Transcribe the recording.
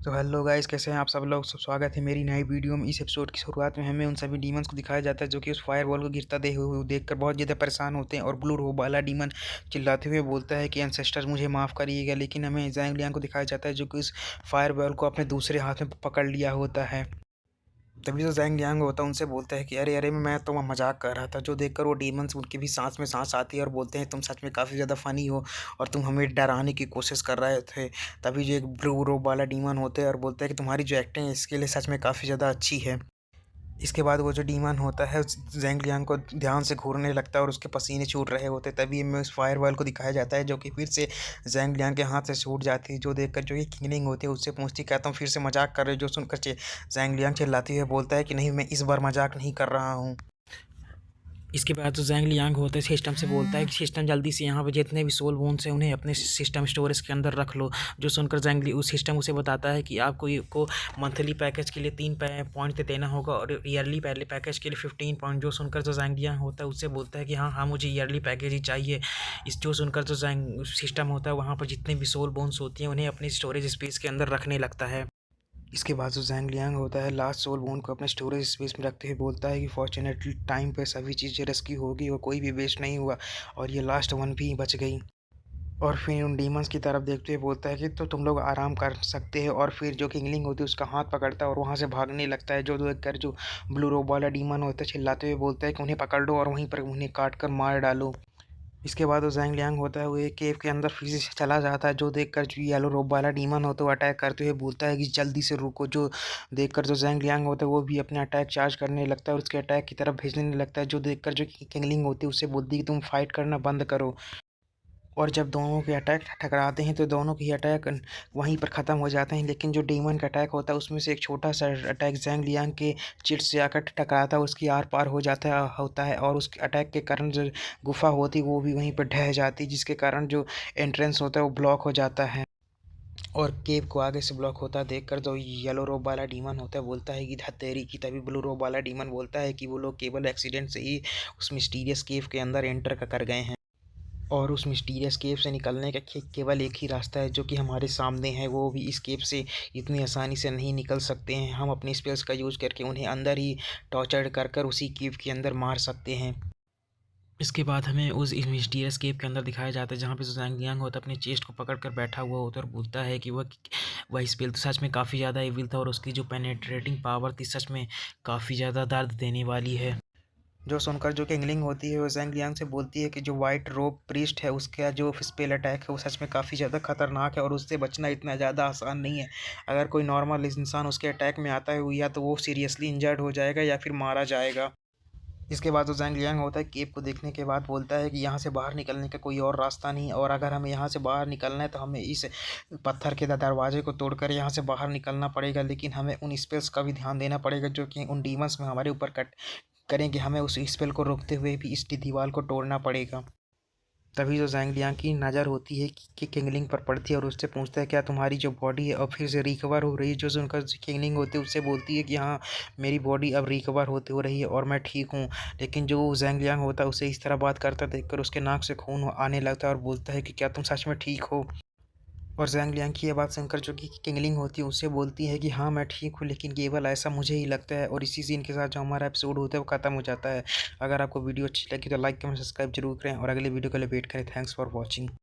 तो hello guys, कैसे हैं आप सब लोग। स्वागत है मेरी नई वीडियो में। इस एपिसोड की शुरुआत में हमें उन सभी डीमंस को दिखाया जाता है जो कि उस फायरवॉल को गिरता देखकर बहुत ज़्यादा परेशान होते हैं। और ब्लू रोब वाला डीमन चिल्लाते हुए बोलता है कि एंसेस्टर मुझे माफ़ करिएगा। लेकिन हमें ज़ैंग लियांग को दिखाया जाता है जो कि उस फायरवॉल को अपने दूसरे हाथ में पकड़ लिया होता है। तभी जो ज़ैंग लियांग होता है उनसे बोलता है कि अरे अरे, मैं तो मजाक कर रहा था। जो देखकर वो डीमंस उनकी भी सांस में सांस आती है और बोलते हैं तुम सच में काफ़ी ज़्यादा फ़नी हो और तुम हमें डराने की कोशिश कर रहे थे। तभी जो एक ब्लू रोब वाला डीमन होता है और बोलता है कि तुम्हारी जो एक्टिंग है इसके लिए सच में काफ़ी ज़्यादा अच्छी है। इसके बाद वो जो डीमन होता है उस ज़ैंग लियांग को ध्यान से घूरने लगता है और उसके पसीने छूट रहे होते हैं। तभी हमें उस फायरवॉल को दिखाया जाता है जो कि फिर से ज़ैंग लियांग के हाथ से छूट जाती है। जो देखकर जो ये किंगलिंग होती है उससे पूछती क्या तुम फिर से मजाक कर रहे हो। जो सुनकर ज़ैंग लियांग चिल्लाती हुए बोलता है कि नहीं, मैं इस बार मजाक नहीं कर रहा हूँ। इसके बाद तो ज़ैंग लियांग होता है सिस्टम से बोलता है कि सिस्टम जल्दी से यहाँ पे जितने भी सोल बोन्स हैं उन्हें अपने सिस्टम स्टोरेज के अंदर रख लो। जो सुनकर उस सिस्टम उसे बताता है कि आपको को मंथली पैकेज के लिए 3 पॉइंट देना होगा और ईयरली पहले पैकेज के लिए 15 पॉइंट। जो सुनकर जो ज़ैंग लियांग होता है उससे बोलता है कि हाँ हाँ, मुझे ईयरली पैकेज ही चाहिए। इस जो सुनकर जो ज़ैंग सिस्टम होता है वहाँ पर जितने भी सोल बोन्स होती हैं उन्हें अपनी स्टोरेज स्पेस के अंदर रखने लगता है। इसके बाद जो ज़ैंग लियांग होता है लास्ट सोल बोन को अपने स्टोरेज स्पेस में रखते हुए बोलता है कि फॉर्चुनेटली टाइम पे सभी चीज़ें रेस्क्यू होगी और कोई भी वेस्ट नहीं हुआ और ये लास्ट वन भी बच गई। और फिर उन डीमंस की तरफ देखते हुए बोलता है कि तो तुम लोग आराम कर सकते हो। और फिर जो किंगलिंग होती है उसका हाथ पकड़ता है और वहाँ से भागने लगता है। जो देख कर जो ब्लू रोब वाला डीमन होता है चिल्लाते हुए बोलता है कि उन्हें पकड़ लो और वहीं पर उन्हें काट कर मार डालो। इसके बाद वो ज़ैंग लियांग होता है वो एक केव के अंदर फिर से चला जाता है। जो देखकर जो येलो रोब वाला डीमन होता है वो अटैक करते हुए बोलता है कि जल्दी से रुको। जो देखकर जो ज़ैंग लियांग होता है वो भी अपने अटैक चार्ज करने लगता है और उसके अटैक की तरफ भेजने लगता है। जो देखकर जो किंगलिंग होती है उससे बोलती है कि तुम फाइट करना बंद करो। और जब दोनों के अटैक टकराते हैं तो दोनों के ही अटैक वहीं पर ख़त्म हो जाते हैं। लेकिन जो डीमन का अटैक होता है उसमें से एक छोटा सा अटैक ज़ैंग लियांग के चिट से आकर टकराता है, उसकी आर पार हो जाता है होता है और उस अटैक के कारण जो गुफा होती है वो भी वहीं पर ढह जाती है, जिसके कारण जो एंट्रेंस होता है वो ब्लॉक हो जाता है। और केव को आगे से ब्लॉक होता देखकर जो येलो रोब वाला डीमन होता है बोलता है कि हथेरी की। तभी ब्लू रोब वाला डीमन बोलता है कि वो लोग केवल एक्सीडेंट से ही उस मिस्टीरियस केव के अंदर एंटर कर गए हैं और उस मिस्टीरियस केव से निकलने का केवल एक ही रास्ता है जो कि हमारे सामने है। वो भी इस केव से इतनी आसानी से नहीं निकल सकते हैं। हम अपने स्पेल्स का यूज़ करके उन्हें अंदर ही टॉर्चर कर कर उसी केव के अंदर मार सकते हैं। इसके बाद हमें उस मिस्टीरियस केव के अंदर दिखाया जाता है जहाँ पे ज़ैंग लियांग होता है अपने चेस्ट को पकड़ कर बैठा हुआ होता है और बोलता है कि वह स्पेल तो सच में काफ़ी ज़्यादा एविल था और उसकी जो पेनेट्रेटिंग पावर थी सच में काफ़ी ज़्यादा दर्द देने वाली है। जो सुनकर जो किंगलिंग होती है वो ज़ैंग लियांग से बोलती है कि जो वाइट रोब प्रीस्ट है उसका जो स्पेल अटैक है वो सच में काफ़ी ज़्यादा खतरनाक है और उससे बचना इतना ज़्यादा आसान नहीं है। अगर कोई नॉर्मल इंसान उसके अटैक में आता है या तो वो सीरियसली इंजर्ड हो जाएगा या फिर मारा जाएगा। इसके बाद वो ज़ैंग लियांग होता है केव को देखने के बाद बोलता है कि यहाँ से बाहर निकलने का कोई और रास्ता नहीं है और अगर हमें यहाँ से बाहर निकलना है तो हमें इस पत्थर के दरवाजे को तोड़कर यहाँ से बाहर निकलना पड़ेगा। लेकिन हमें उन स्पेल्स का भी ध्यान देना पड़ेगा जो कि उन डीमंस में हमारे ऊपर कट करेंगे। हमें उस स्पेल को रोकते हुए भी इस दीवार को तोड़ना पड़ेगा। तभी जो ज़ैंग लियांग की नज़र होती है कि किंगलिंग पर पड़ती है और उससे पूछता है क्या तुम्हारी जो बॉडी है अब फिर से रिकवर हो रही है। जो सुनकर किंगलिंग होती है उससे बोलती है कि हाँ, मेरी बॉडी अब रिकवर होती हो रही है और मैं ठीक हूँ। लेकिन जो ज़ैंग लियांग होता है उसे इस तरह बात करता देखकर उसके नाक से खून आने लगता है और बोलता है कि क्या तुम सच में ठीक हो। और ज़ैंग लियांग की ये बात सुनकर जो कि किंगलिंग होती है उससे बोलती है कि हाँ मैं ठीक हूँ, लेकिन केवल ऐसा मुझे ही लगता है। और इसी सीन के साथ जो हमारा एपिसोड होता है वो ख़त्म हो जाता है। अगर आपको वीडियो अच्छी लगी तो लाइक कमेंट सब्सक्राइब जरूर करें और अगले वीडियो के लिए वेट करें। Thanks for watching.